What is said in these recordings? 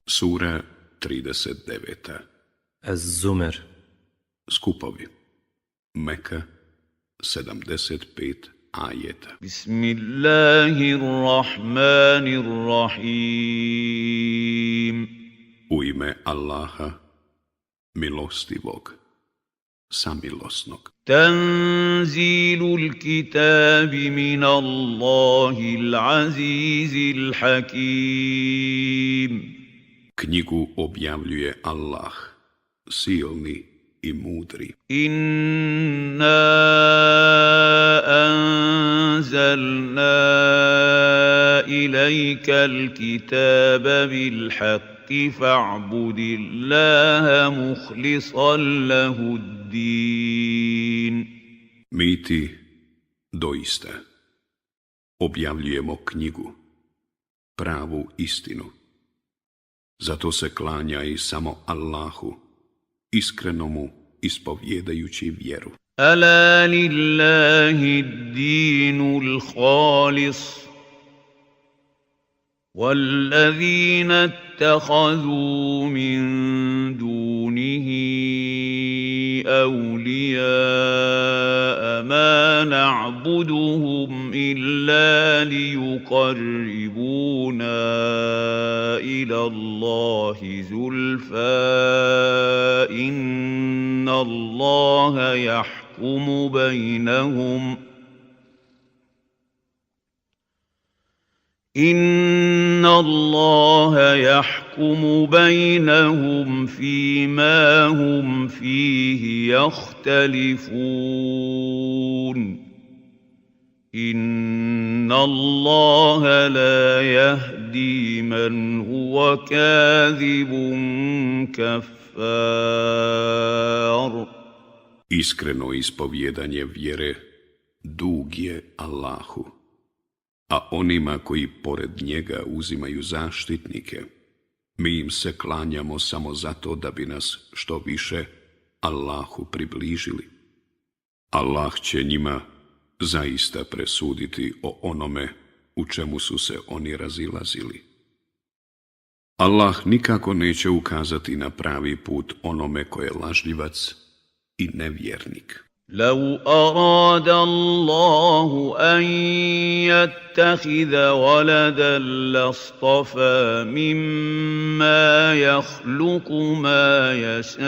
Sura 39. Az-Zumer. Skupovi. Meka 75 ajeta. Bismillahirrahmanirrahim. U ime Allaha, milostivog, samilosnog. Tanzilul kitabi min Allahil azizil hakim. Knjigu objavljuje Allah, silni i mudri. Inna anzalna ilajka al-kitaba bil haqqi fa'budillaha mukhlisan lahud-din. Mi ti, doista, objavljujemo knjigu, pravu istinu. Zato se klanjaj samo Allahu, iskrenomu ispovjedajući vjeru. Ala lillahi ad-dinul khalis والذين اتخذوا من دونه أولياء ما نعبدهم إلا ليقربونا إلى الله زلفى إن الله يحكم بينهم إن الله يحكم بينهم فيما هم فيه يختلفون إن الله لا يهدي من هو كاذب كفار. Iskreno ispovjedanje vjere dug je Allahu, a onima koji pored njega uzimaju zaštitnike, mi im se klanjamo samo zato da bi nas što više Allahu približili. Allah će njima zaista presuditi o onome u čemu su se oni razilazili. Allah nikako neće ukazati na pravi put onome ko je lažljivac i nevjernik. لو أراد الله أن يتخذ ولدا لاصطفى مما يخلق ما يشاء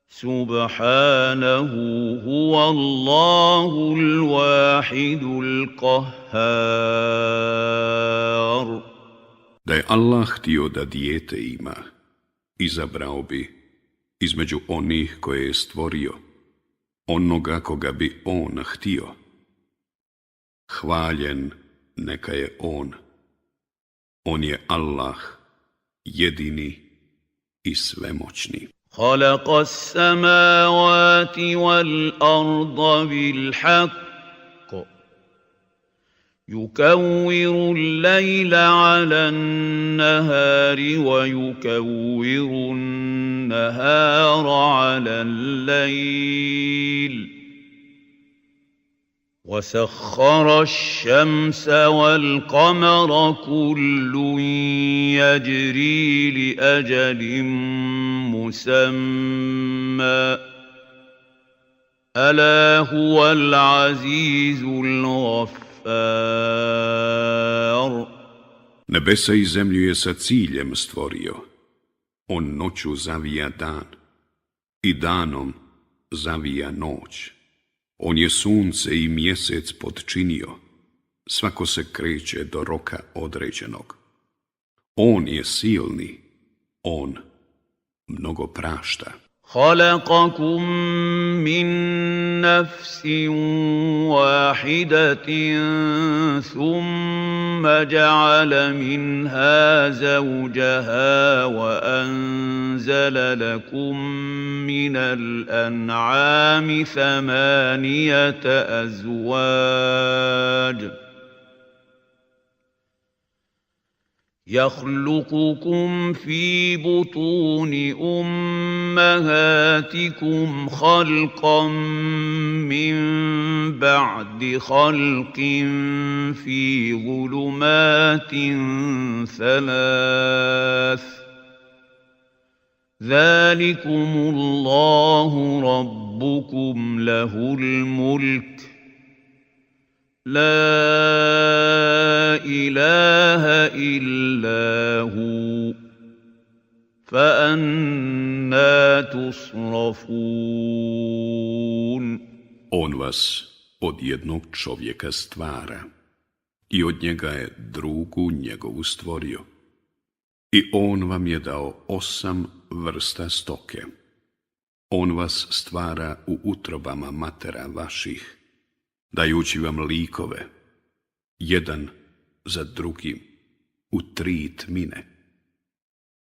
سبحانه هو الله الواحد القهار. Da je Allah htio da dijete ima, izabrao bi između onih koje je stvorio, onoga koga bi on htio. Hvaljen neka je on. On je Allah, jedini i svemoćni. خلق السماوات والأرض بالحق يكور الليل على النهار ويكور النهار على الليل وسخر الشمس والقمر كل يجري لأجل مسمى ألا هو العزيز الغفار. Nebesa i zemlju je sa ciljem stvorio. On noću zavija dan i danom zavija noć. On je sunce i mjesec podčinio. Svako se kreće do roka određenog. On je silni, on mnogo prašta. خلقكم من نفس واحدة ثم جعل منها زوجها وأنزل لكم من الأنعام ثمانية أزواج يخلقكم في بطون أمهاتكم خلقا من بعد خلق في ظلمات ثلاث ذلكم الله ربكم له الملك لا إله إلا هو فأنا تصرفون. On vas od jednog čovjeka stvara i od njega je drugu njegovu stvorio. I on vam je dao 8 vrsta stoke. On vas stvara u utrobama matera vaših, dajući vam likove, jedan za drugim, u 3 tmine.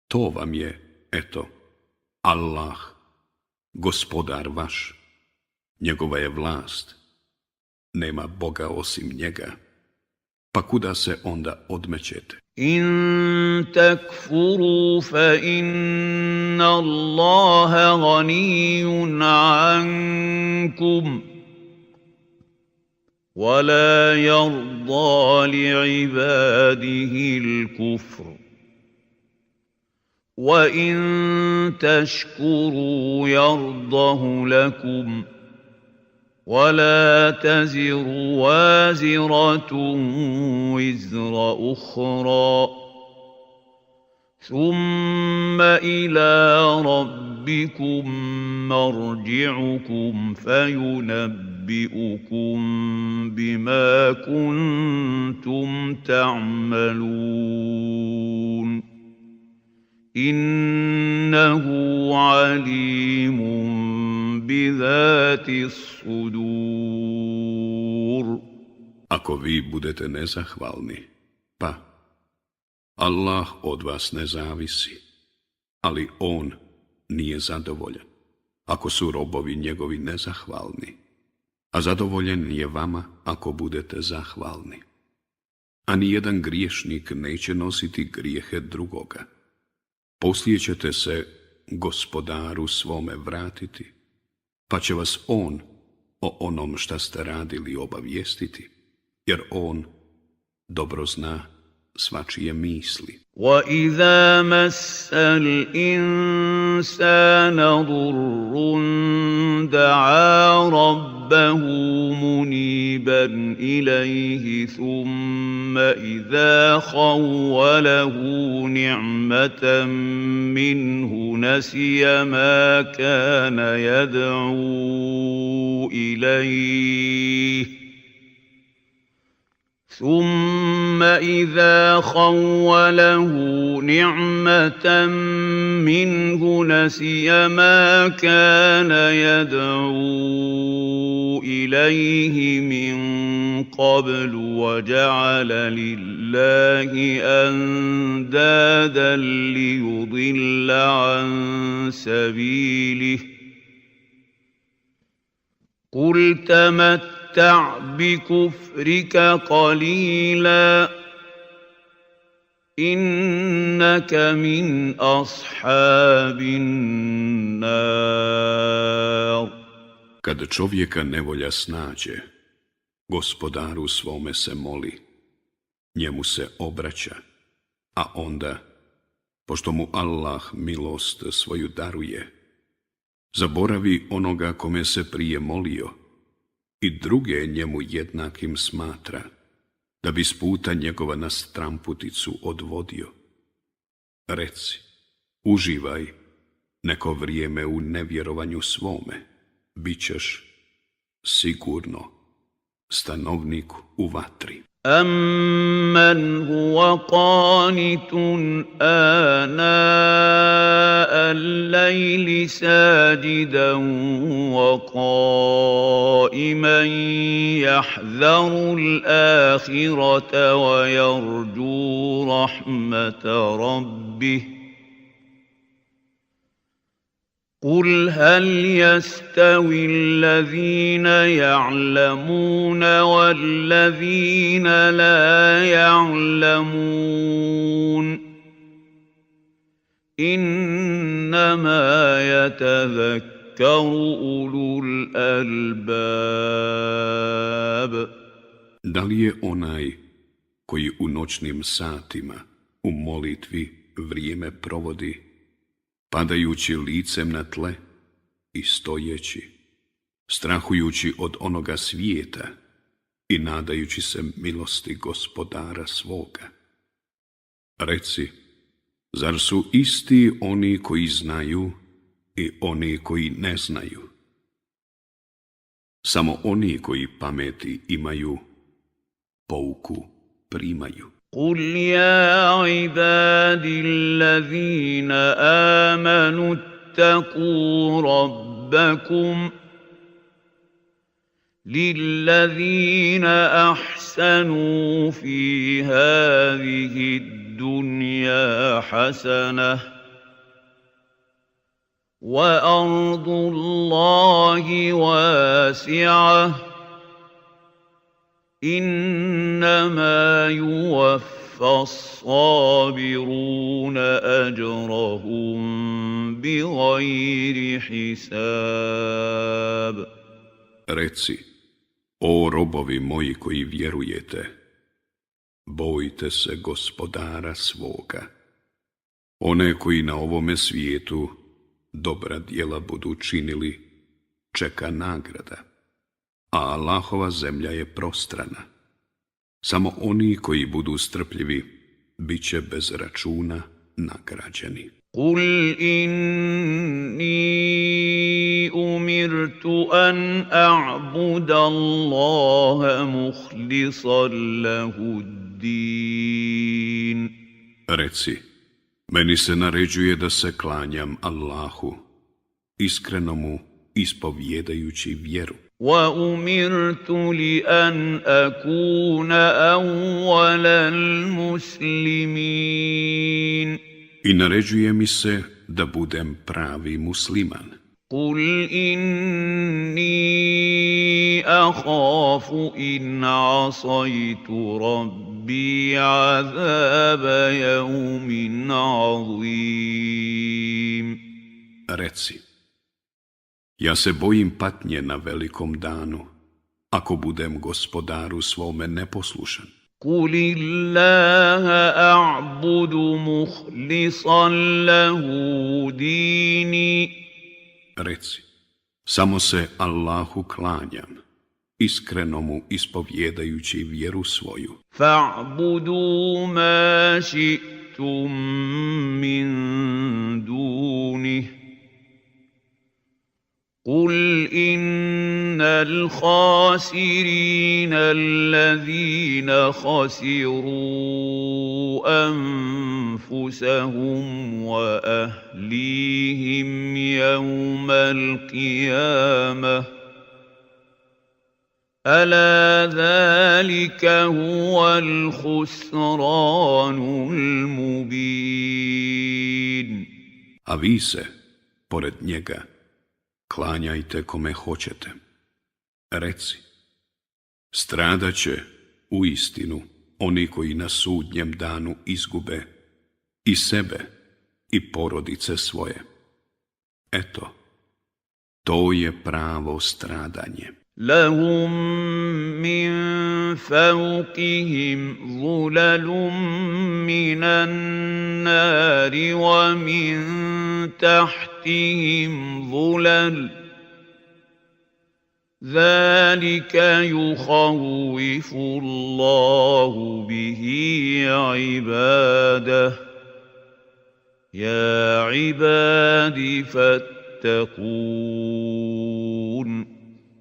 To vam je, eto, Allah, gospodar vaš, njegova je vlast, nema Boga osim njega, pa kuda se onda odmećete? إن تكفروا فإن الله غني عنكم ولا يرضى لعباده الكفر وإن تشكروا يرضه لكم ولا تزر وازرة وزر أخرى ثم إلى ربكم مرجعكم فينبئكم بما كنتم تعملون إنه عليم بذات الصدور. Ako vi budete nezahvalni, pa Allah od vas ne zavisi, ali on nije zadovoljan. Ako su robovi njegovi nezahvalni, a zadovoljen je vama ako budete zahvalni. A nijedan griješnik neće nositi grijehe drugoga. Poslije ćete se gospodaru svome vratiti, pa će vas on o onom šta ste radili obavijestiti, jer on dobro zna svačije misli. وَإِذَا مَسَّ الْإِنسَانَ ضُرٌّ دَعَا رَبَّهُ مُنِيبًا إِلَيْهِ ثُمَّ إِذَا خَوَّلَهُ نِعْمَةً مِّنْهُ نَسِيَ مَا كَانَ يَدْعُو إِلَيْهِ ثم إذا خوله نعمة منه نسي ما كان يدعو إليه من قبل وجعل لله أندادا ليضل عن سبيله قل تمتع بكفرك قليلا إنك من أصحاب النار. Kad čovjeka nevolja snađe, gospodaru svome se moli, njemu se obraća, a onda, pošto mu Allah milost svoju daruje, zaboravi onoga kome se prije molio i druge njemu jednakim smatra, da bi s puta njegova na stramputicu odvodio. Reci, uživaj neko vrijeme u nevjerovanju svome, bit ćeš sigurno stanovnik u vatri. أَمَّنْ هُوَ قَانِتٌ آنَاءَ اللَّيْلِ سَاجِدًا وَقَائِمًا يَحْذَرُ الْآخِرَةَ وَيَرْجُو رَحْمَةَ رَبِّهِ قُلْ هَلْ يَسْتَوِي الَّذِينَ يَعْلَمُونَ وَالَّذِينَ لَا يَعْلَمُونَ إنما يتذكر أولو الألباب. Da li je onaj koji u noćnim satima u molitvi vrijeme provodi, padajući licem na tle i stojeći, strahujući od onoga svijeta i nadajući se milosti Gospodara svoga? Reci, zar su isti oni koji znaju i oni koji ne znaju? Samo oni koji pameti imaju, pouku primaju. قل يا عبادي الذين آمنوا اتقوا ربكم للذين أحسنوا في هذه الدنيا حسنة وأرض الله واسعة إنما يوفى الصابرون أجرهم بغير حساب. Reci, o robovi moji koji vjerujete, bojte se Gospodara svoga. One koji na ovome svijetu dobra djela budu činili, čeka nagrada, a Allahova zemlja je prostrana. Samo oni koji budu strpljivi, bit će bez računa nagrađeni. قل إني أمرت أن أعبد الله مخلصا له الدين. Reci, meni se naređuje da se klanjam Allahu, iskreno mu ispovjedajući vjeru. وأمرت لأن أكون أول المسلمين. I naređuje mi se da budem pravi musliman. قل إني أخاف إن عصيت ربي عذاب يوم عظيم. Reci, ja se bojim patnje na velikom danu, ako budem Gospodaru svome neposlušan. قل الله أعبد مخلصا له ديني. Reci, samo se Allahu klanjam, iskreno mu ispovjedajući vjeru svoju. فاعبدوا ما شئتم من دونه قل إن الخاسرين الذين خسروا أنفسهم وأهليهم يوم القيامة ألا ذلك هو الخسران المبين. A vi se, pored njega, klanjajte kome hoćete. Reci, stradat će u istinu oni koji na sudnjem danu izgube i sebe i porodice svoje. Eto, to je pravo stradanje. لهم من فوقهم ظلل من النار ومن تحتهم ظلل ذلك يخوف الله به عباده يا عباد فاتقون.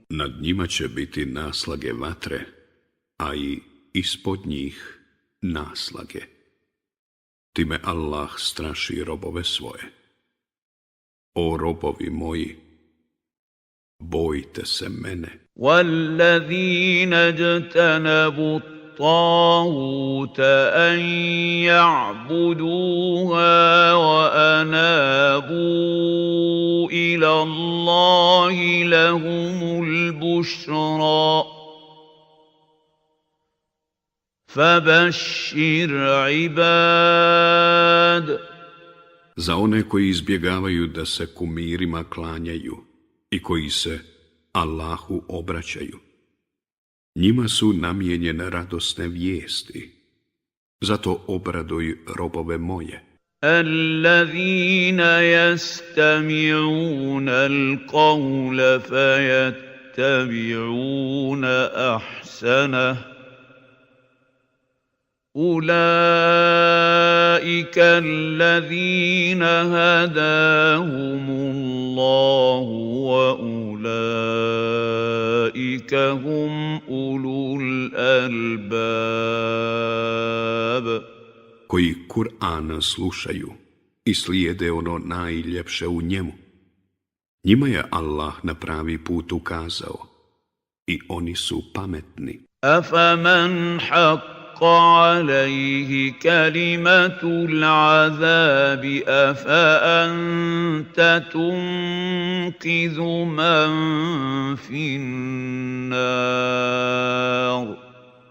Nad njima će biti naslage vatre, a i ispod njih naslage. Time Allah straši robove svoje. O robovi moji, bojte se mene. وَالَّذِينَ اجْتَنَبُوا الطَّاغُوتَ أَن يَعْبُدُوهَا وَأَنَابُوا إِلَى اللَّهِ لَهُمُ الْبُشْرَى فَبَشِّرْ عِبَادِ. Za one koji izbjegavaju da se kumirima klanjaju i koji se Allahu obraćaju, njima su namijenjene radosne vijesti. Zato obraduj robove moje. الذين يستمعون القول فيتبعون أحسنه أولئك الذين هداهم الله وأولئك هم أولو الألباب Koji Kur'an slušaju i slijede ono najljepše u njemu. Njima je Allah na pravi put ukazao i oni su pametni. أفمن حق عليه كلمة العذاب أفأنت تنقذ من في النار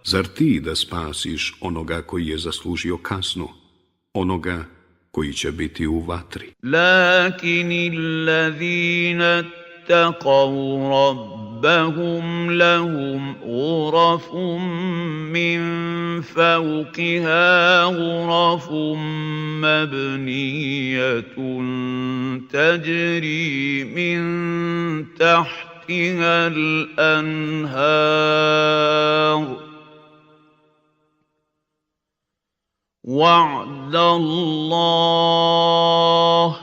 Zar ti da spasiš onoga koji je zaslužio kaznu, onoga koji će biti u vatri? لكن الذين اتقوا ربهم لهم غرف من فوقها غرف مبنية تجري من تحتها الأنهار وعد الله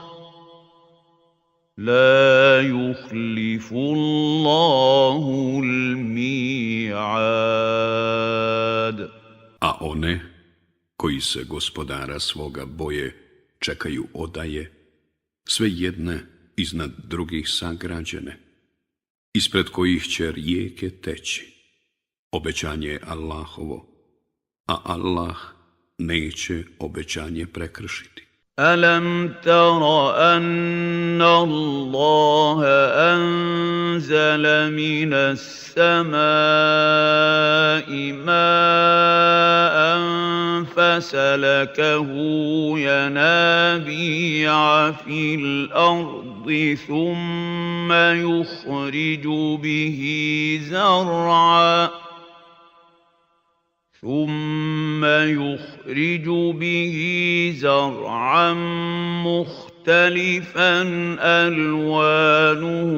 لا يخلف الله الميعاد. A one koji se gospodara svoga boje čekaju odaje, sve jedne iznad drugih sagrađene, ispred kojih će rijeke teći. Obećanje je Allahovo, a Allah neće obećanje prekršiti. ألم تر أن الله أنزل من السماء ماء فسلكه ينابيع في الأرض ثم يخرج به زرعا مختلفا ألوانه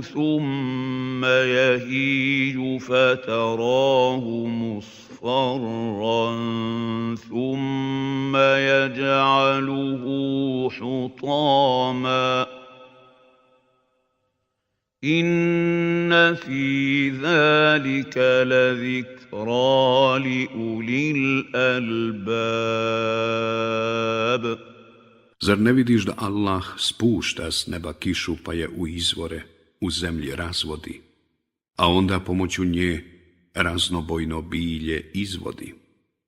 ثم يهيج فتراه مصفرا ثم يجعله حطاما إن في ذلك لذكرى لأولي الألباب. Zar ne vidiš da Allah spušta s neba kišu pa je u izvore u zemlji razvodi, a onda pomoću nje raznobojno bilje izvodi?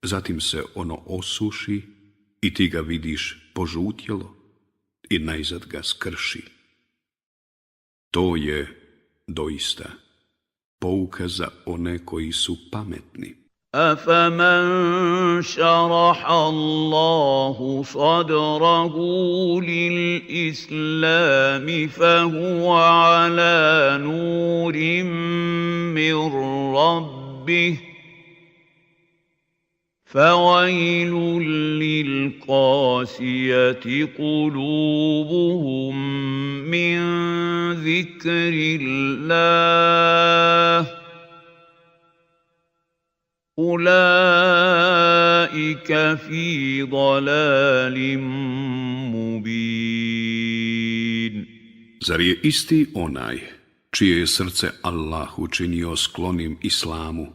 Zatim se ono osuši i ti ga vidiš požutjelo i najzad ga skrši. To je doista pouka za one koji su pametni. أفمن شرح الله صدره للإسلام فهو على نور من ربه فويل للقاسية قلوبهم من ذكر الله أولئك في ضلال مبين. Zar je isti onaj čije je srce Allah učinio sklonim islamu,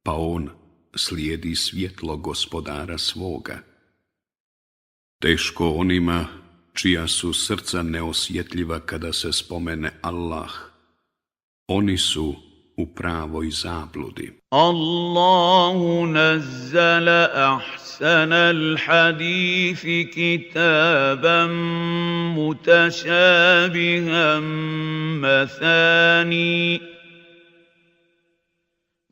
pa on slijedi svjetlo gospodara svoga? Teško onima čija su srca neosjetljiva kada se spomene Allah. Oni su u pravoj zabludi. الله نزل أحسن الحديث كتابا متشابها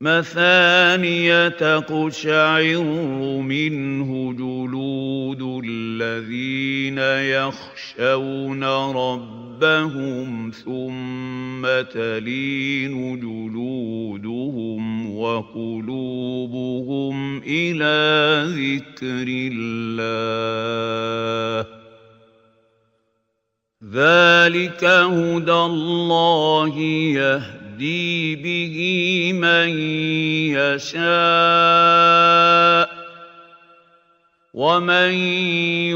مثانية تقشعر منه جلود الذين يخشون ربهم ثم تلين جلودهم وقلوبهم إلى ذكر الله ذلك هدى الله يهدي به من يشاء ومن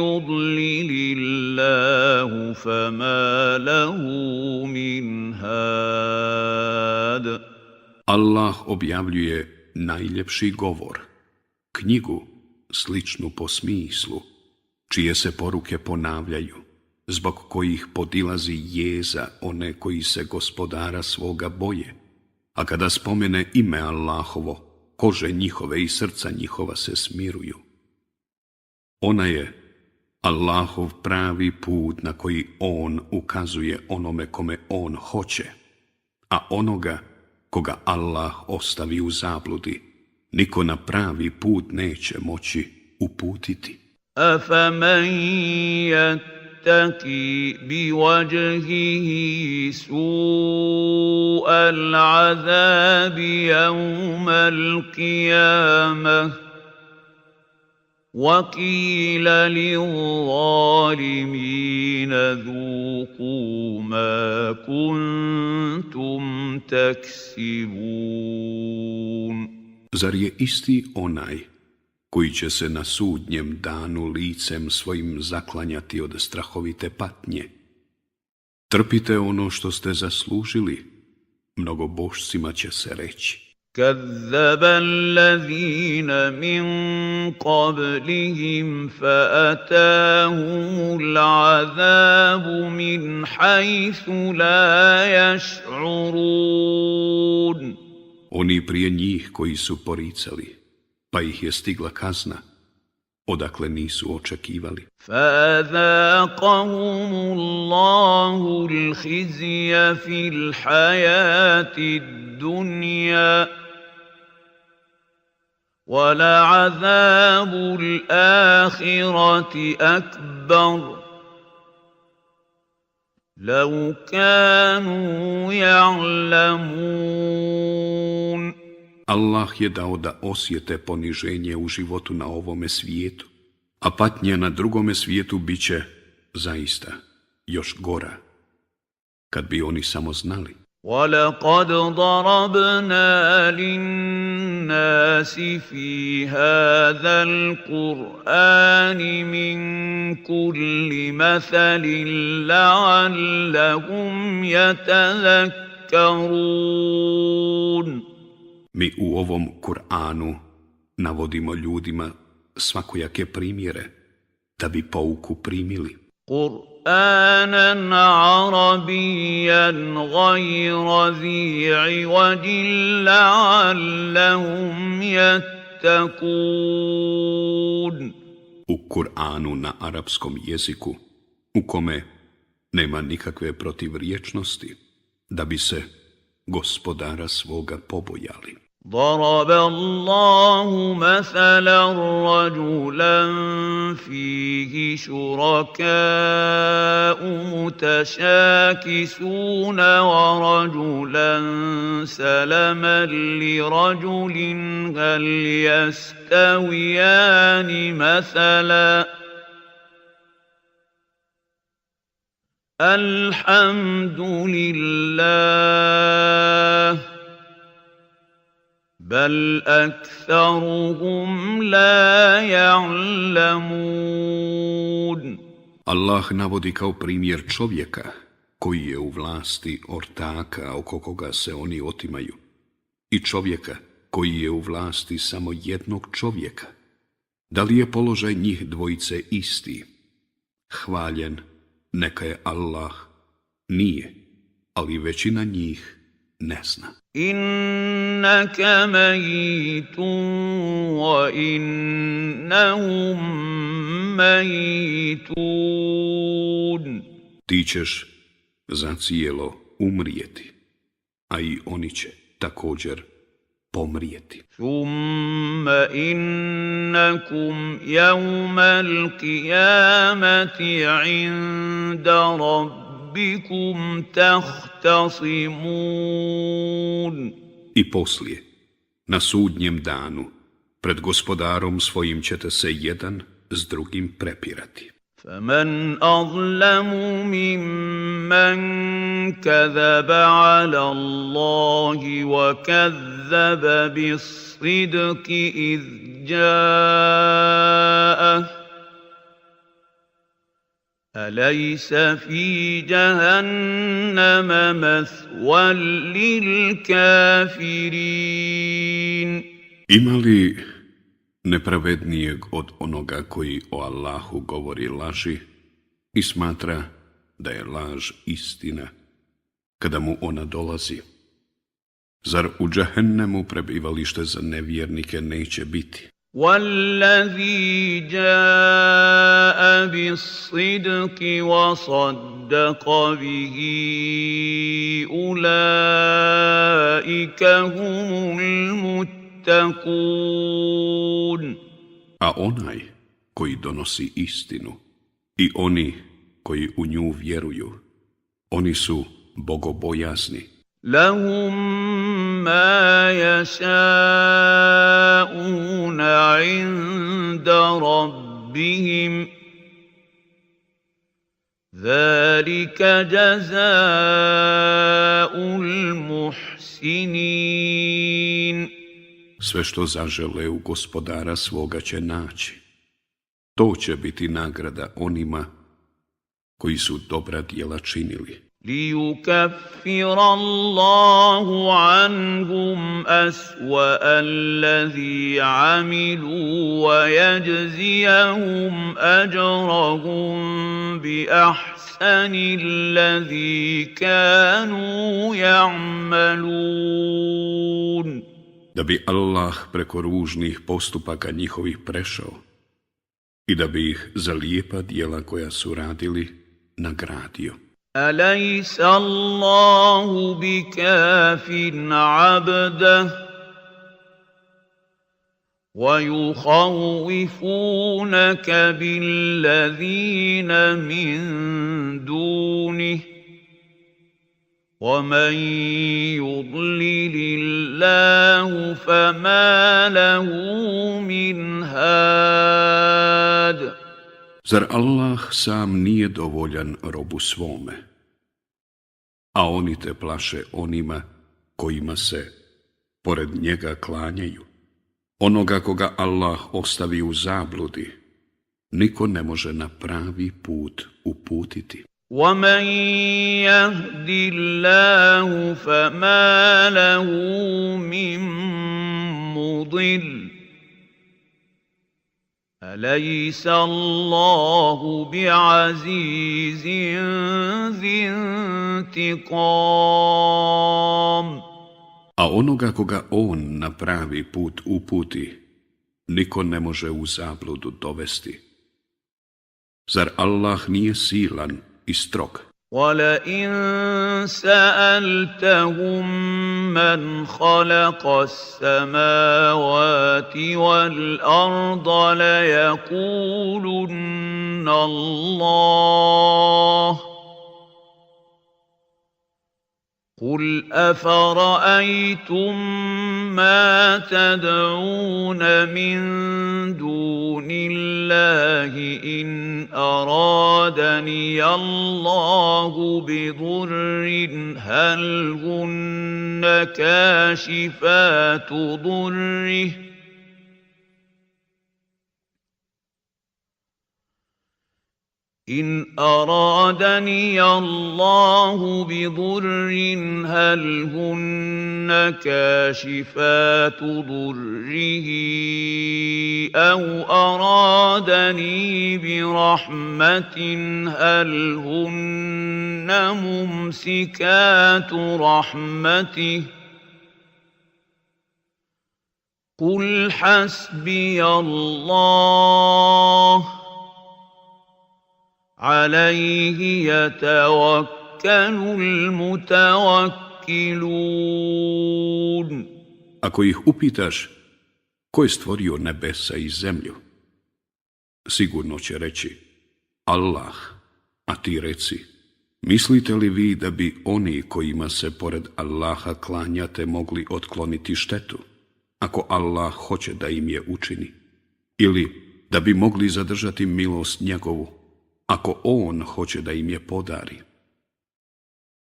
يضلل الله فما له من هاد. Allah objavljuje najljepši govor, knjigu sličnu po smislu, čije se poruke ponavljaju, zbog kojih podilazi jeza one koji se gospodara svoga boje, a kada spomene ime Allahovo, kože njihove i srca njihova se smiruju. Ona je Allahov pravi put na koji on ukazuje onome kome on hoće, a onoga koga Allah ostavi u zabludi, niko na pravi put neće moći uputiti. أفمن يتقي بوجهه سوء العذاب يوم القيامة وقيل للظالمين ذوقوا ما كنتم تكسبون. Zar je isti onaj koji će se na sudnjem danu licem svojim zaklanjati od strahovite patnje? Trpite ono što ste zaslužili, mnogobožcima će se reći. كذب الذين من قبلهم فأتاهم العذاب من حيث لا يشعرون. Oni prije njih koji su poricali, pa ih je stigla kazna, odakle nisu očekivali. فَأَذَاقَهُمُ اللَّهُ الْخِزْيَ فِي الْحَيَاةِ الدُّنْيَا وَلَعَذَابُ الْآخِرَةِ أَكْبَرُ لَوْ كَانُوا يَعْلَمُونَ. Allah je dao da osjete poniženje u životu na ovome svijetu, a patnja na drugome svijetu bit će zaista još gora, kad bi oni samo znali. وَلَقَدْ ضَرَبْنَا لِلنَّاسِ فِي هَذَا الْقُرْآنِ مِنْ كُلِّ مَثَلٍ لَعَلَّهُمْ يَتَذَكَّرُونَ. Mi u ovom Kur'anu navodimo ljudima svakojake primjere, da bi pouku primili. قُرْآنًا عَرَبِيًّا غَيْرَ ذِي عِوَجٍ لَعَلَّهُمْ يَتَّقُونَ. U Kur'anu na arapskom jeziku, u kome nema nikakve protivriječnosti, da bi se gospodara svoga pobojali. ضرب الله مثلا رجلا فيه شركاء متشاكسون ورجلا سلما لرجل هل يستويان مثلا الحمد لله بل أكثرهم لا يعلمون. Allah navodi kao primjer čovjeka koji je u vlasti ortaka oko koga se oni otimaju i čovjeka koji je u vlasti samo jednog čovjeka. Da li je položaj njih dvojice isti? Hvaljen neka je Allah. Nije, ali većina njih ne zna. إنك ميت وإنهم ميتون. Ti ćeš zacijelo umrijeti, a i oni će također pomrijeti. ثم إنكم يوم القيامة عند ربكم تختصمون. I poslije, na sudnjem danu, pred gospodarom svojim ćete se jedan s drugim prepirati. فمن أظلم ممن كذب على الله وكذب بالصدق إذ جاءه أليس في جهنم مثوى للكافرين. Ima li nepravednijeg od onoga koji o Allahu govori laži i smatra da je laž istina kada mu ona dolazi? Zar u džahennemu prebivalište za nevjernike neće biti? والذي جاء بالصدق وصدق به أولئك هم المتقون. A onaj koji donosi istinu i oni koji u nju vjeruju, oni su bogobojazni. لهم ما يشاءون عند ربهم ذلك جزاء المحسنين. Sve što zažele u gospodara svoga će naći. To će biti nagrada onima koji su dobra djela činili. ليكفر الله عنهم أسوأ الذي عملوا ويجزيهم أجرهم بأحسن الذي كانوا يعملون. Da bi Allah preko ružnih postupaka njihovih prešao i da bi ih za lijepa djela koja su radili nagradio. أليس الله بكاف عبده ويخوفونك بالذين من دونه ومن يضلل الله فما له من هاد. Zar Allah sam nije dovoljan robu svome? A oni te plaše onima kojima se pored njega klanjaju. Onoga koga Allah ostavi u zabludi, niko ne može na pravi put uputiti. وَمَنْ يَهْدِ اللَّهُ فَمَا لَهُ مِنْ مُضِلٍّ أَلَيْسَ اللَّهُ بِعَزِيزٍ ذِي انْتِقَامٍ. A onoga koga on na pravi put uputi, niko ne može u zabludu dovesti. Zar Allah nije silan i strog? وَلَئِن سَأَلْتَهُم مَّنْ خَلَقَ السَّمَاوَاتِ وَالْأَرْضَ لَيَقُولُنَّ اللَّهُ قُلْ أَفَرَأَيْتُم مَّا تَدْعُونَ مِن دُونِ اللَّهِ إِنْ أَرَادَنِيَ اللَّهُ بِضُرٍّ هَلْ هُنَّ كَاشِفَاتُ ضُرِّهِ إن أرادني الله بضر هل هن كاشفات ضره أو أرادني برحمة هل هن ممسكات رحمته قل حسبي الله عليه يتوكل المتوكلون. ako ih upitaš ko je stvorio nebesa i zemlju, sigurno će reći Allah, a ti reci, mislite li vi da bi oni kojima se pored Allaha klanjate mogli otkloniti štetu, ako Allah hoće da im je učini, ili da bi mogli zadržati milost njegovu, ako On hoće da im je podari?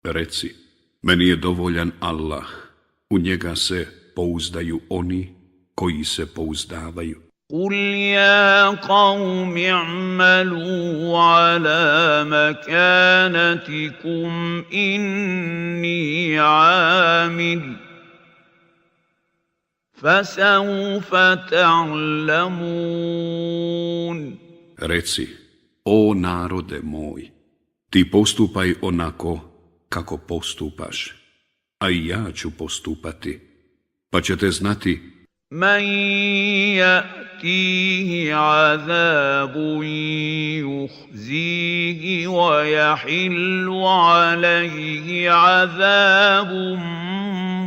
Reci, meni je dovoljan Allah, u njega se pouzdaju oni koji se pouzdavaju. قل يا قوم اعملوا على مكانتكم إني عامل فسوف تعلمون. Reci, o narode moj, ti postupaj onako kako postupaš, a i ja ću postupati, pa ćete znati من يأتيه عذاب يخزيه ويحل عليه عذاب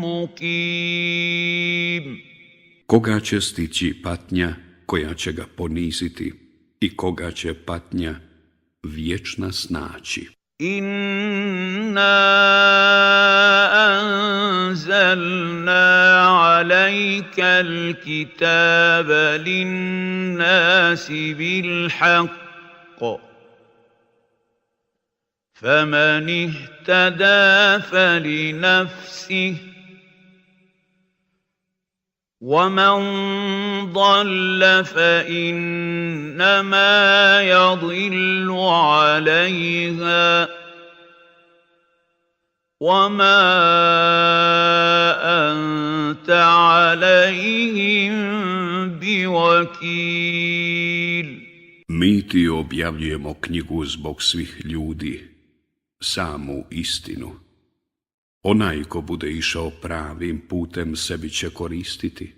مقيم. koga će stići patnja koja će ga poniziti i koga će patnja vječna snaći. إنا أنزلنا عليك الكتاب للناس بالحق فمن اهتدى فلنفسه ومن ضل فإنما يضل عليها وما أنت عليهم بوكيل. Mi ti objavljujemo knjigu zbog svih ljudi, samu istinu. Onaj ko bude išao pravim putem sebi će koristiti,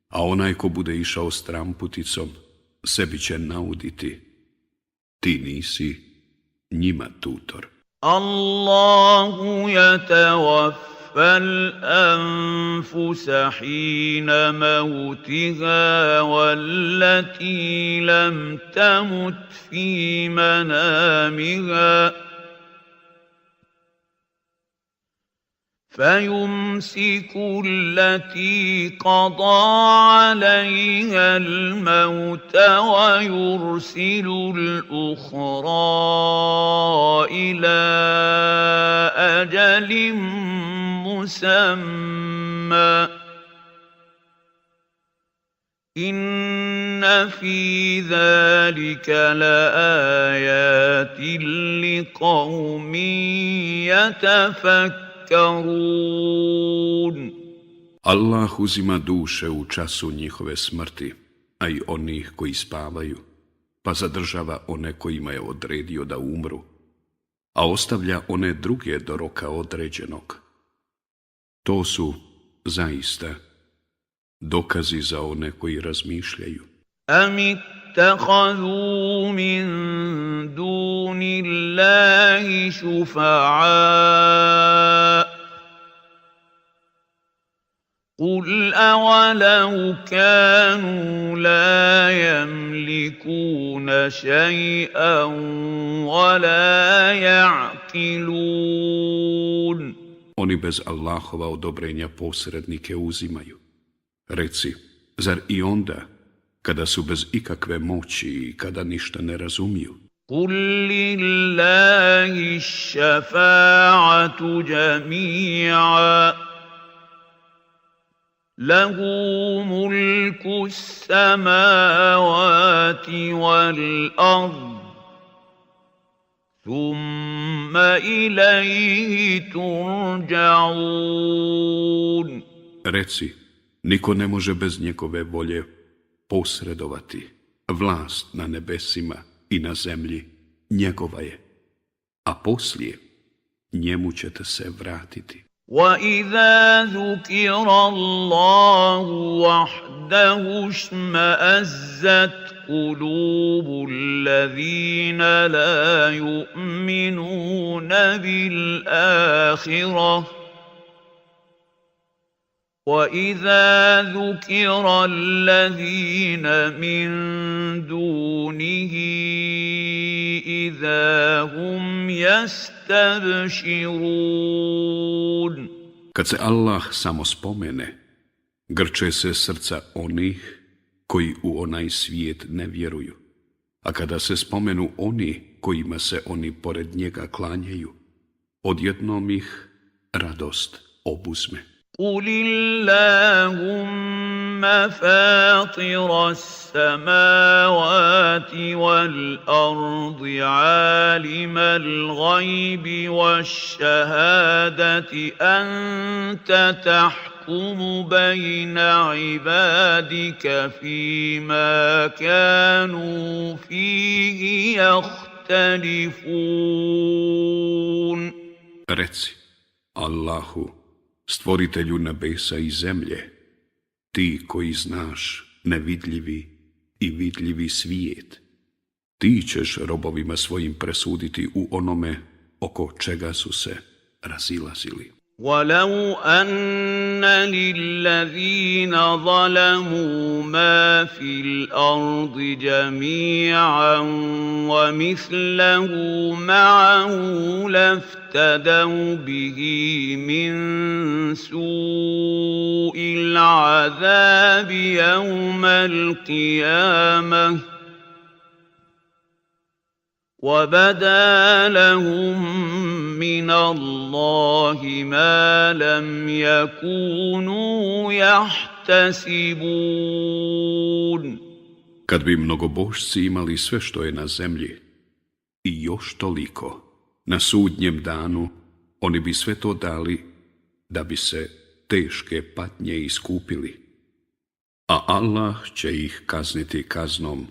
a onaj ko bude išao stramputicom sebi će nauditi. Ti nisi njima tutor. Allahu yatawaffa الأنفس حين موتها والتي لم تمت في منامها فيمسك التي قضى عليها الموت ويرسل الأخرى إلى أجل مسمى إن في ذلك لآيات لقوم يتفكرون. Allah uzima duše u času njihove smrti, a i onih koji spavaju, pa zadržava one kojima je odredio da umru, a ostavlja one druge do roka određenog. To su, zaista, dokazi za one koji razmišljaju. Am ittakhadhu min duni Allahi šufa'a قل أولو كانوا لا يملكون شيئا ولا يعقلون. Oni bez Allahova odobrenja posrednike uzimaju. Reci, zar i onda, kada su bez ikakve moći i kada ništa ne razumiju? قل لله الشفاعة جميعا له ملك السماوات والأرض ثم إليه ترجعون. Reci, niko ne može bez njegove volje posredovati. Vlast na nebesima i na zemlji njegova je, a poslije njemu ćete se vratiti. وَإِذَا ذُكِرَ اللَّهُ وَحْدَهُ اشْمَأَزَّتْ قُلُوبُ الَّذِينَ لَا يُؤْمِنُونَ بِالْآخِرَةِ وَإِذَا ذُكِرَ الَّذِينَ مِن دُونِهِ إِذَا هُمْ يَسْتَبْشِرُونَ Kad se Allah samo spomene, grče se srca onih koji u onaj svijet ne vjeruju, a kada se spomenu oni kojima se oni pored njega klanjaju, odjednom ih radost obuzme. قُلِ اللَّهُمَّ فَاطِرَ السَّمَاوَاتِ وَالْأَرْضِ عَالِمَ الْغَيْبِ وَالشَّهَادَةِ أَنْتَ تَحْكُمُ بَيْنَ عِبَادِكَ فِيمَا كَانُوا فِيهِ يَخْتَلِفُونَ. Reci, Allahu, stvoritelju nebesa i zemlje, ti koji znaš nevidljivi i vidljivi svijet, ti ćeš robovima svojim presuditi u onome oko čega su se razilazili. وَلَوْ أَنَّ لِلَّذِينَ ظَلَمُوا مَا فِي الْأَرْضِ جَمِيعًا وَمِثْلَهُ مَعَهُ لَافْتَدَوْا بِهِ مِنْ سُوءِ الْعَذَابِ يَوْمَ الْقِيَامَةِ وَبَدَا لَهُم مِّنَ اللَّهِ مَا لَمْ يَكُونُوا يَحْتَسِبُونَ. Kad bi mnogobožci imali sve što je na zemlji i još toliko, na sudnjem danu oni bi sve to dali da bi se teške patnje iskupili, a Allah će ih kazniti kaznom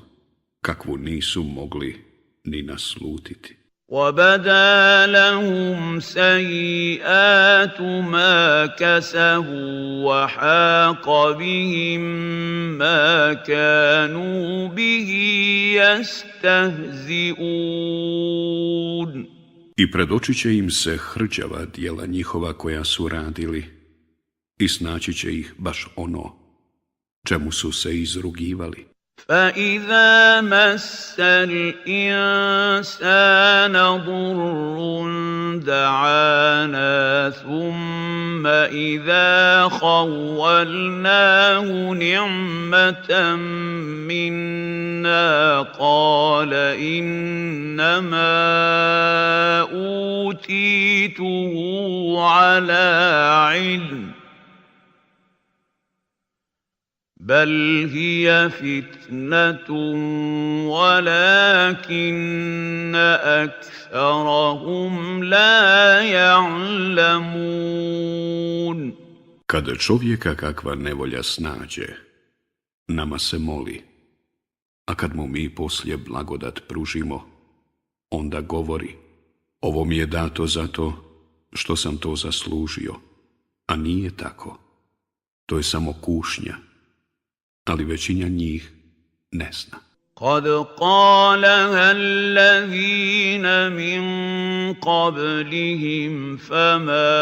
kakvu nisu mogli ni naslutiti. وَبَدَا لَهُمْ سَيِّئَاتُ مَا كَسَبُوا وَحَاقَ بِهِم مَّا كَانُوا بِهِ يَسْتَهْزِئُونَ. I predočit će im se hrđava djela njihova koja su radili i snaći će ih baš ono čemu su se izrugivali. فَإِذَا مَسَّ الْإِنسَانَ ضُرٌّ دَعَانَا ثُمَّ إِذَا خَوَّلْنَاهُ نِعْمَةً مِنَّا قَالَ إِنَّمَا أُوتِيتُهُ عَلَى عِلْمٍ بل هي فتنة ولكن أكثرهم لا يعلمون. Kada čovjeka kakva nevolja snađe, nama se moli, a kad mu mi poslije blagodat pružimo, onda govori, ovo mi je dato zato što sam to zaslužio, a nije tako. To je samo kušnja, ali većina njih ne zna. قد قالها الذين من قبلهم فما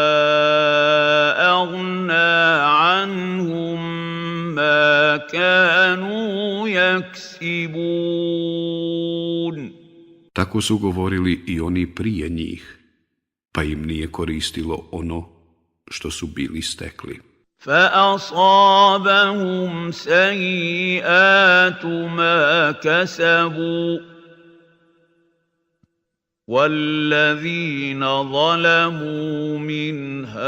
أغنى عنهم ما كانوا يكسبون. Tako su govorili i oni prije njih, pa im nije koristilo ono što su bili stekli. فأصابهم سيئات ما كسبوا والذين ظلموا من هؤلاء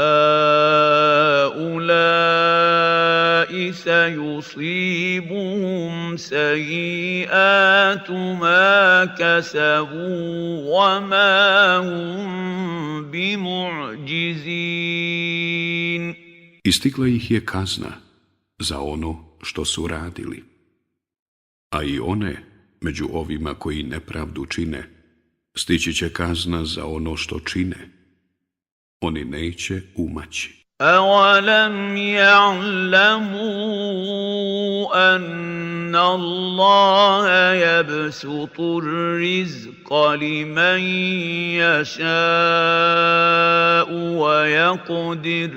سيصيبهم سيئات ما كسبوا وما هم بمعجزين. I stigla ih je kazna za ono što su radili. A i one, među ovima koji nepravdu čine, stići će kazna za ono što čine. Oni neće umaći. أَوَلَمْ يَعْلَمُوا أَنَّ اللَّهَ يَبْسُطُ الرِّزْقَ لِمَن يَشَاءُ وَيَقْدِرُ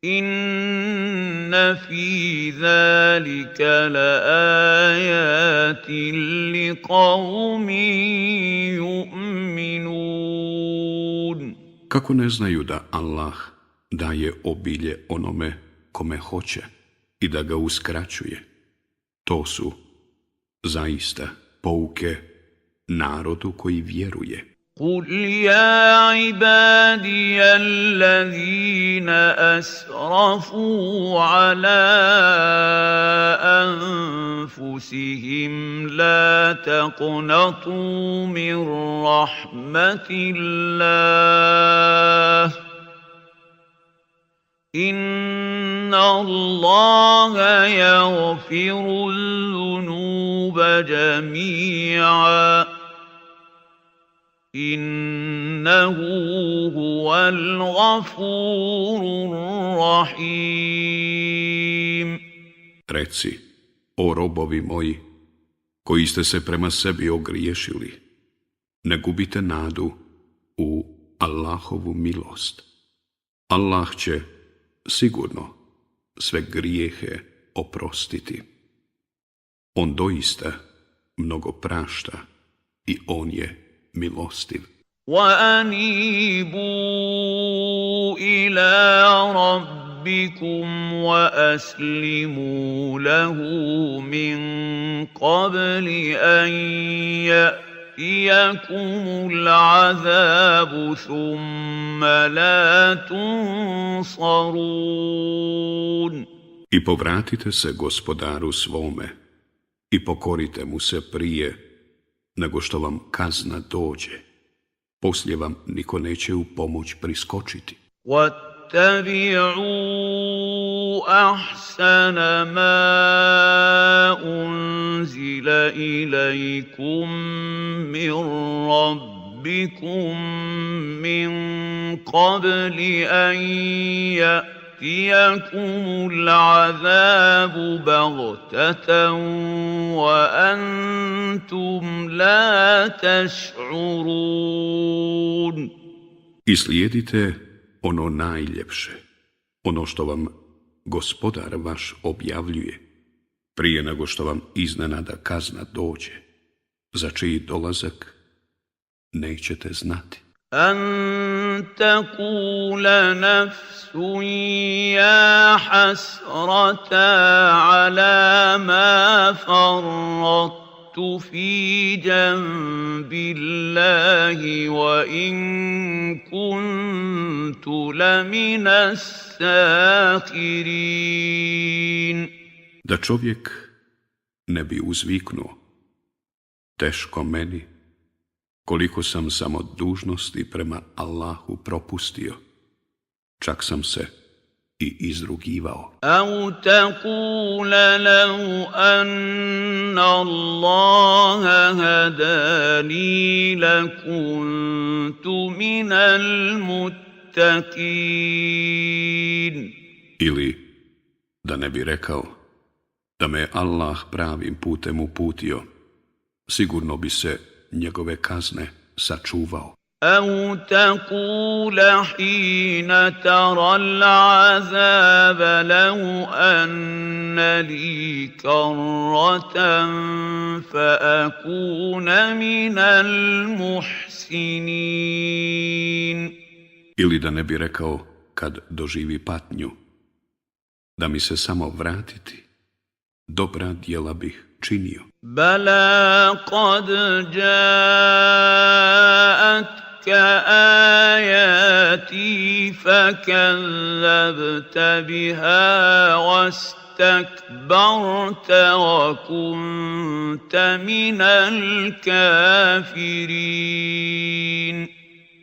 إن في ذلك لآيات لقوم يؤمنون. Kako ne znaju da Allah daje obilje onome kome hoće i da ga uskraćuje? To su zaista pouke narodu koji vjeruje. قل يا عبادي الذين أسرفوا على أنفسهم لا تقنطوا من رحمة الله إن الله يغفر الذنوب جميعا إنه هو الغفور الرحيم. Reci, o robovi moji, koji ste se prema sebi ogriješili, ne gubite nadu u Allahovu milost. Allah će sigurno sve grijehe oprostiti. On doista mnogo prašta i on je milostiv. وأنيبوا إلى ربكم وأسلموا له من قبل أن يأتيكم العذاب ثم لا تنصرون. I povratite se gospodaru svome i pokorite mu se prije nego što vam kazna dođe. Poslije vam niko neće u pomoć priskočiti. وَاتَّبِعُوا أَحْسَنَ مَا أُنزِلَ إِلَيْكُم مِّن رَّبِّكُم مِّن قَبْلِ أَن يَأْتِيَكُمُ الْعَذَابُ بَغْتَةً وَأَنتُمْ لَا تَشْعُرُونَ. I slijedite ono najljepše, ono što vam gospodar vaš objavljuje, prije nego što vam iznenada kazna dođe, za čiji dolazak nećete znati. أن تقول نفس يا حسرة على ما فرطت في جنب الله وإن كنت لمن الساخرين. Da čovjek ne bi uzviknuo, teško meni, koliko sam samo dužnosti prema Allahu propustio, čak sam se i izrugivao. أو تقول لو أن الله هداني لكنت من المتقين. Ili da ne bi rekao, da me Allah pravim putem uputio, sigurno bi se njegove kazne sačuvao. أو تقول حين ترى العذاب لو أن لي كرة فأكون من المحسنين. Ili da ne bi rekao, kad doživi patnju, da mi se samo vratiti, dobra djela bih činio. بلى قد جاءتك آياتي فكذبت بها واستكبرت وكنت من الكافرين.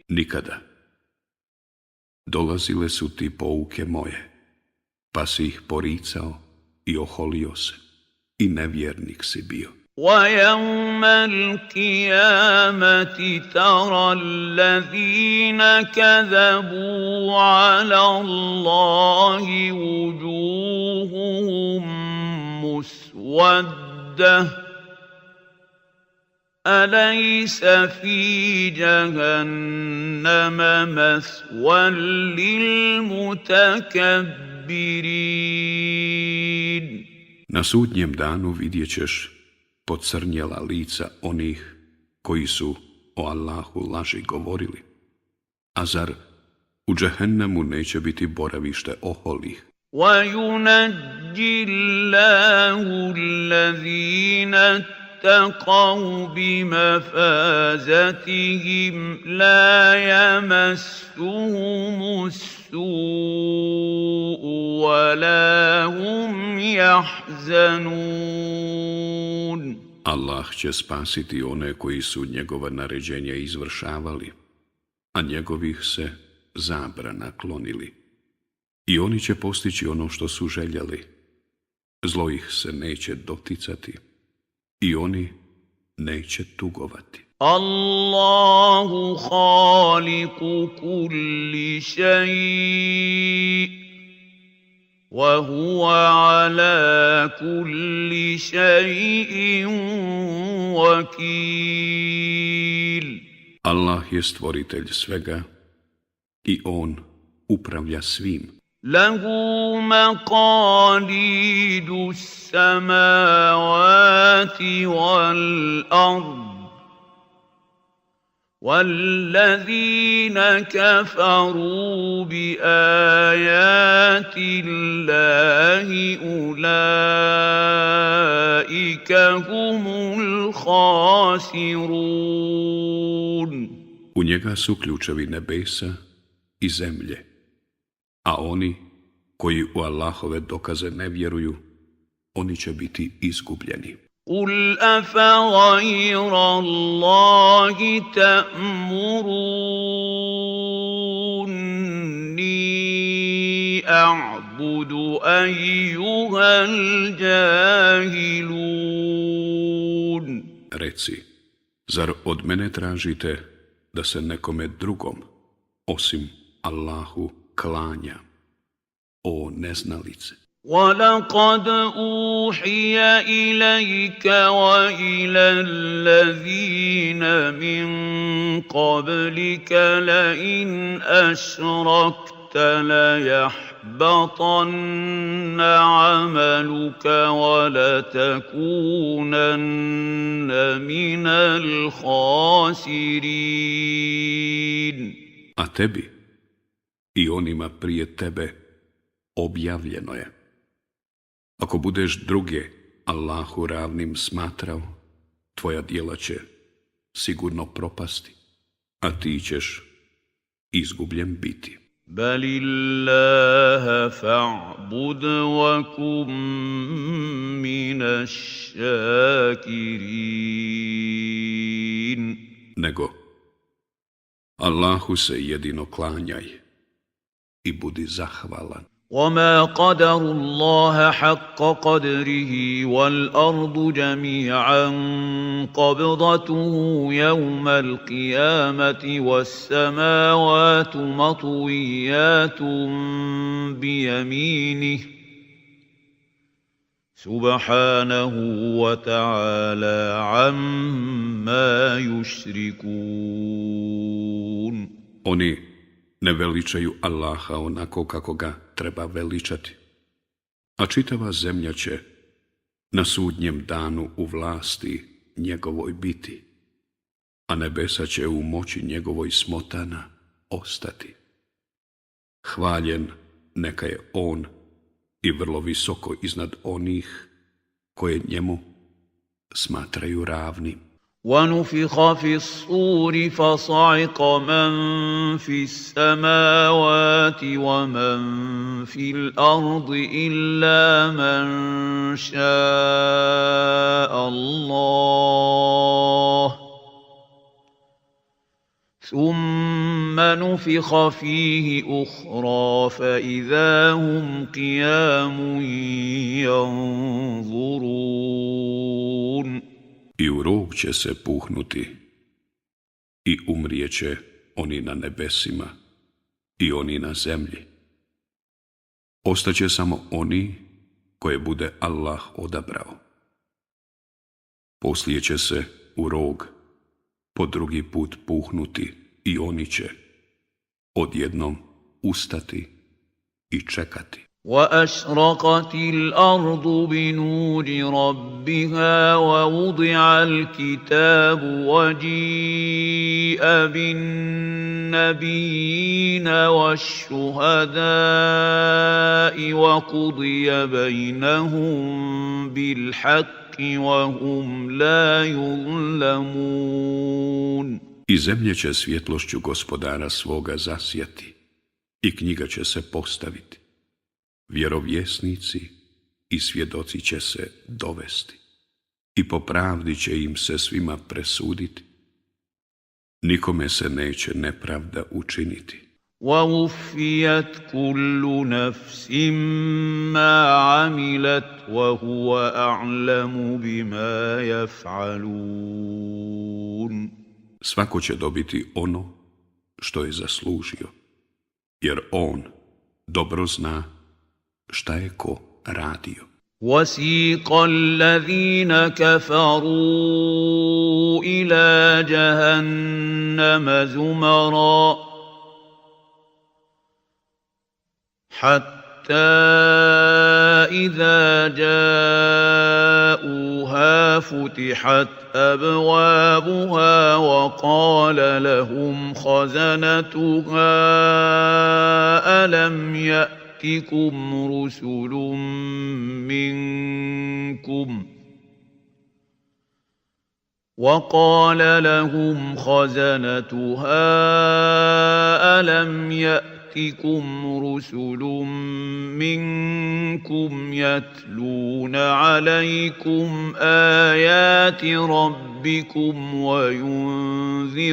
Nikada. Dolazile su ti pouke moje, pa si ih poricao i oholio se, i nevjernik si bio. ويوم القيامة ترى الذين كذبوا على الله وجوههم مسودة أليس في جهنم مثوى للمتكبرين. المستكبرين Na sudnjem danu vidjet ćeš pocrnjela lica onih koji su o Allahu laži govorili. A zar u džehennemu neće biti boravište oholih? وينجي الله الذين اتقوا بمفازتهم لا يمسهم السوء ولا هم يحزنون. Allah će spasiti one koji su njegova naređenja izvršavali, a njegovih se zabrana klonili. I oni će postići ono što su željeli. Zlo ih se neće doticati i oni neće tugovati. Allahu khaliqu kulli šeji, wa huwa ala kulli šeji'in wakil. Allah je stvoritelj svega i on upravlja svim. له مقاليد السماوات والأرض والذين كفروا بآيات الله أولئك هم الخاسرون. U njega su ključevi nebesa i zemlje, a oni koji u Allahove dokaze ne vjeruju, oni će biti izgubljeni. قُلْ أَفَغَيْرَ اللَّهِ تَأْمُرُونِّي أَعْبُدُ أَيُّهَا الْجَاهِلُونَ. Reci, zar od mene tražite da se nekome drugom, osim Allahu, klanja, o neznalice? وَلَقَدْ أُوحِيَ إِلَيْكَ وَإِلَى الَّذِينَ مِن قَبْلِكَ لَئِنْ أَشْرَكْتَ لَيَحْبَطَنَّ عَمَلُكَ وَلَتَكُونَنَّ مِنَ الْخَاسِرِينَ. A tebi i onima prije tebe objavljeno je: ako budeš druge Allahu ravnim smatrao, tvoja djela će sigurno propasti, a ti ćeš izgubljen biti. بَلِ اللَّهَ فَاعْبُدْ وَكُن مِّنَ الشَّاكِرِينَ. Nego, Allahu se jedino klanjaj i budi zahvalan. وَمَا قَدَرُوا اللَّهَ حَقَّ قَدْرِهِ وَالْأَرْضُ جَمِيعًا قَبْضَتُهُ يَوْمَ الْقِيَامَةِ وَالسَّمَاوَاتُ مَطْوِيَّاتٌ بِيَمِينِهِ سُبْحَانَهُ وَتَعَالَى عَمَّا يُشْرِكُونَ. Oni ne veličaju Allaha onako kako ga treba veličati, a čitava zemlja će na sudnjem danu u vlasti njegovoj biti, a nebesa će u moći njegovoj smotana ostati. Hvaljen neka je on i vrlo visoko iznad onih koje njemu smatraju ravnim. وَنُفِخَ فِي الصُّورِ فَصَعِقَ مَن فِي السَّمَاوَاتِ وَمَن فِي الْأَرْضِ إِلَّا مَن شَاءَ اللَّهُ ثُمَّ نُفِخَ فِيهِ أُخْرَىٰ فَإِذَا هُمْ قِيَامٌ يَنظُرُونَ. I u rog će se puhnuti i umrijeće oni na nebesima i oni na zemlji. Ostaće samo oni koje bude Allah odabrao. Poslije će se u rog po drugi put puhnuti i oni će odjednom ustati i čekati. وأشرقت الأرض بنور ربها ووضع الكتاب وجيء بالنبيين والشهداء وقضي بينهم بالحق وهم لا يظلمون. I zemlje će svjetlošću gospodara svoga zasjati, i knjiga će se postaviti. Vjerovjesnici i svjedoci će se dovesti, i po pravdi će im se svima presuditi. Nikome se neće nepravda učiniti. وَوُفِّيَتْ كُلُّ نَفْسٍ مَّا عَمِلَتْ وَهُوَ أَعْلَمُ بِمَا يَفْعَلُونَ. Svako će dobiti ono što je zaslužio, jer on dobro zna šta je ko radio. وَسِيقَ الَّذِينَ كَفَرُوا إِلَى جَهَنَّمَ زُمَرًا حَتَّى إِذَا جَاءُوهَا فُتِحَتْ أَبْوَابُهَا وَقَالَ لَهُمْ خَزَنَتُهَا أَلَمْ يَأْتِكُمْ رُسُلٌ مِّنكُمْ يَتْلُونَ عَلَيْكُمْ آيَاتِ رَبِّكُمْ وَيُنذِرُونَكُمْ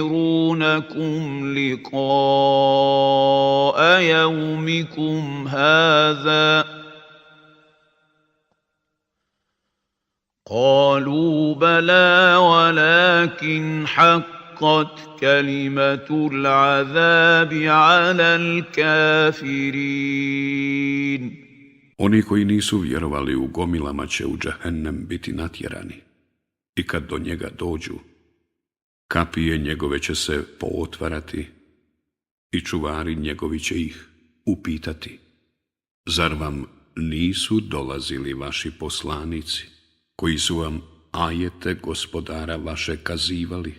لِقَاءَ يَوْمِكُمْ هَٰذَا قَالُوا بَلَىٰ وَلَٰكِنْ حَقَّتْ كَلِمَةُ الْعَذَابِ عَلَى الْكَافِرِينَ. Oni koji nisu vjerovali u gomilama će u džehennem biti natjerani, i kad do njega dođu, kapije njegove će se pootvarati i čuvari njegovi će ih upitati: zar vam nisu dolazili vaši poslanici, koji su vam ajete gospodara vaše kazivali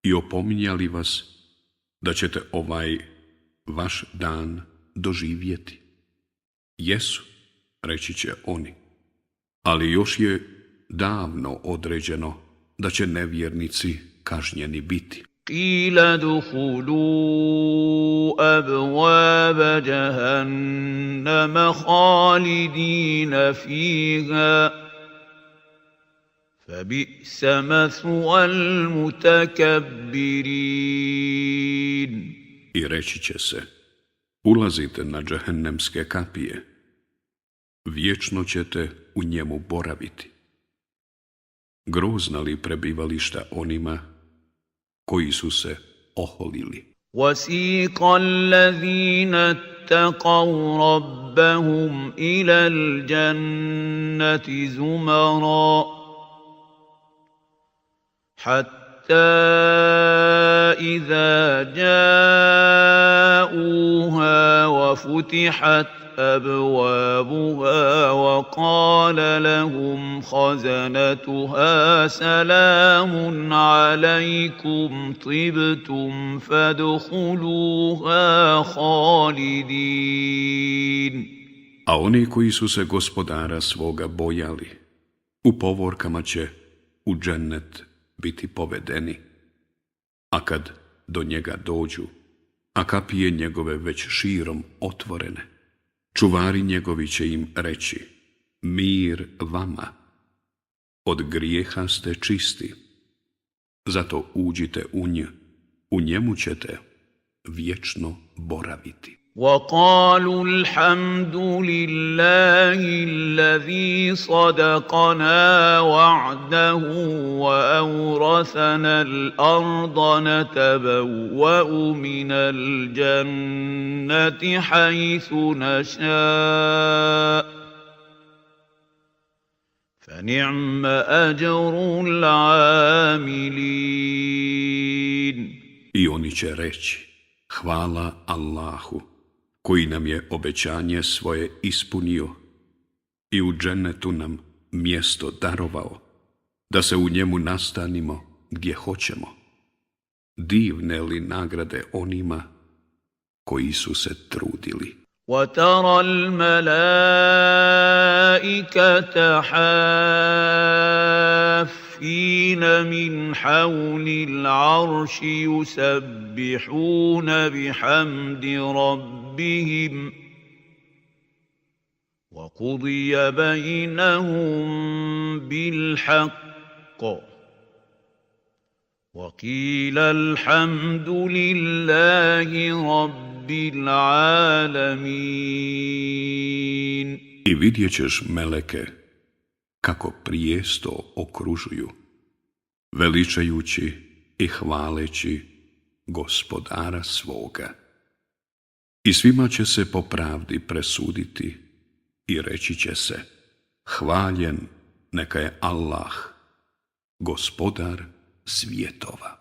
i opominjali vas da ćete ovaj vaš dan doživjeti? Jesu, reći će oni, ali još je davno određeno da će nevjernici kažnjeni biti. قِيلَ ادْخُلُوا أَبْوَابَ جَهَنَّمَ خَالِدِينَ فِيهَا فَبِئْسَ مَثْوَى الْمُتَكَبِّرِينَ. I reći će se: ulazite na džehennemske kapije, vječno ćete u njemu boraviti. Grozna li prebivališta onima koji su se oholili. وَسِيقَ الَّذِينَ اتَّقَوْا رَبَّهُمْ إِلَى الْجَنَّةِ زُمَرًا حَتَّى إِذَا جَاءُوهَا وَفُتِحَتْ أَبْوَابُهَا وَقَالَ لَهُمْ خَزَنَتُهَا سَلَامٌ عَلَيْكُمْ طِبْتُمْ فَادْخُلُوهَا خَالِدِينَ. A oni koji su se gospodara svoga bojali, u povorkama će u džennet biti povedeni, a kad do njega dođu, a kapije njegove već širom otvorene, čuvari njegovi će im reći: mir vama, od grijeha ste čisti, zato uđite u njemu ćete vječno boraviti. وَقَالُوا الْحَمْدُ لِلَّهِ الَّذِي صَدَقَنَا وَعْدَهُ وَأَوْرَثَنَا الْأَرْضَ نَتَبَوَّأُ مِنَ الْجَنَّةِ حَيْثُ نَشَاءُ فَنِعْمَ أَجْرُ الْعَامِلِينَ. I oni će reći: hvala Allahu, koji nam je obećanje svoje ispunio i u džennetu nam mjesto darovao, da se u njemu nastanimo gdje hoćemo. Divne li nagrade onima koji su se trudili. وترى الملائكة حافين من حول العرش يسبحون بحمد ربهم وقضي بينهم بالحق وقيل الحمد لله رب العالمين. I vidjet ćeš meleke kako prijesto okružuju, veličajući i hvaleći Gospodara svoga. I svima će se po pravdi presuditi i reći će se: hvaljen neka je Allah, Gospodar svjetova.